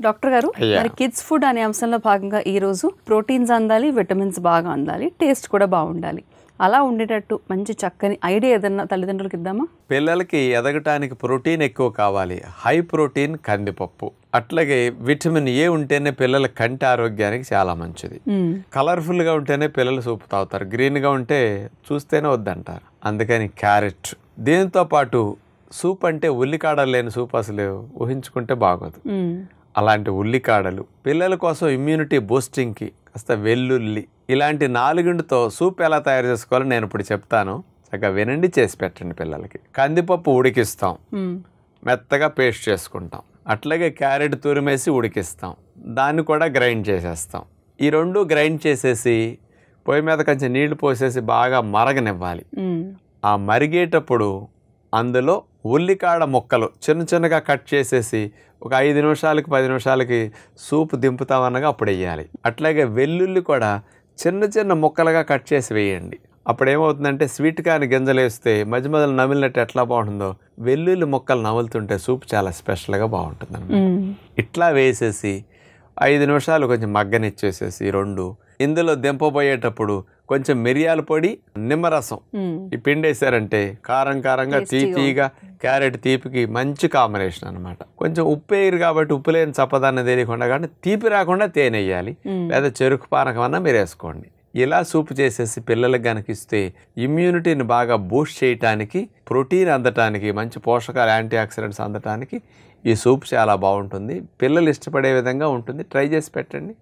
Doctor గారు అయ్యా. మరి కిడ్స్ ఫుడ్ అనే అంశంలో భాగంగా ఈ రోజు ప్రోటీన్స్ అందాలి, విటమిన్స్ బాగా అందాలి, టేస్ట్ కూడా బాగుండాలి. అలా ఉండేటట్టు మంచి చక్కని ఐడియా ఏదన్నా తల్లిదండ్రులకు ఇద్దామా? పిల్లలకి ఎదగటానికి ప్రోటీన్ ఎక్కువ కావాలి. హై ప్రోటీన్ కందిపప్పు, అట్లాగే విటమిన్ ఏ ఉంటేనే పిల్లల కంటి ఆరోగ్యానికి చాలా మంచిది. కలర్ఫుల్గా ఉంటేనే పిల్లలు సూప్ తాగుతారు, గ్రీన్గా ఉంటే చూస్తేనే వద్దంటారు. అందుకని క్యారెట్. దీంతో పాటు సూప్ అంటే ఉల్లికాడలు లేని సూప్ అసలు ఊహించుకుంటే బాగోదు. అలాంటి ఉల్లికాడలు పిల్లల కోసం ఇమ్యూనిటీ బూస్టింగ్కి కాస్త వెల్లుల్లి, ఇలాంటి 4తో సూప్ ఎలా తయారు చేసుకోవాలో నేను ఇప్పుడు చెప్తాను. చక్కగా వినండి, చేసి పెట్టండి పిల్లలకి. కందిపప్పు ఉడికిస్తాం, మెత్తగా పేస్ట్ చేసుకుంటాం. అట్లాగే క్యారెట్ తురిమేసి ఉడికిస్తాం, దాన్ని కూడా గ్రైండ్ చేసేస్తాం. ఈ రెండు గ్రైండ్ చేసేసి పొయ్యి మీద కొంచెం నీళ్లు పోసేసి బాగా మరగనివ్వాలి. ఆ మరిగేటప్పుడు అందులో ఉల్లికాడ ముక్కలు చిన్న చిన్నగా కట్ చేసేసి ఒక 5 నిమిషాలకి 10 నిమిషాలకి సూప్ దింపుతామన్నగా అప్పుడు వేయాలి. అట్లాగే వెల్లుల్లి కూడా చిన్న చిన్న ముక్కలుగా కట్ చేసి వేయండి. అప్పుడు ఏమవుతుందంటే స్వీట్ కార్న్ గింజలు వేస్తే మధ్య మధ్యలో నమిలినట్టు ఎట్లా బాగుంటుందో వెల్లుల్లి ముక్కలు నములుతుంటే సూప్ చాలా స్పెషల్గా బాగుంటుంది అన్నమాట. ఇట్లా వేసేసి 5 నిమిషాలు కొంచెం మగ్గనిచ్చేసేసి రెండు ఇందులో దింపబోయేటప్పుడు కొంచెం మిరియాల పొడి, నిమ్మరసం ఈ పిండి వేసారంటే కారం కారంగా తీపిగా, క్యారెట్ తీపికి మంచి కాంబినేషన్ అనమాట. కొంచెం ఉప్పు వేయరు కాబట్టి ఉప్పు లేని చప్పదాన్ని తెలియకుండా, కానీ తీపి రాకుండా తేనె వేయాలి, లేదా చెరుకు పానకం అన్నా మీరు వేసుకోండి. ఇలా సూప్ చేసేసి పిల్లలకు కనుక ఇస్తే ఇమ్యూనిటీని బాగా బూస్ట్ చేయడానికి, ప్రోటీన్ అందటానికి, మంచి పోషకాలు యాంటీ ఆక్సిడెంట్స్ అందటానికి ఈ సూప్ చాలా బాగుంటుంది. పిల్లలు ఇష్టపడే విధంగా ఉంటుంది. ట్రై చేసి పెట్టండి.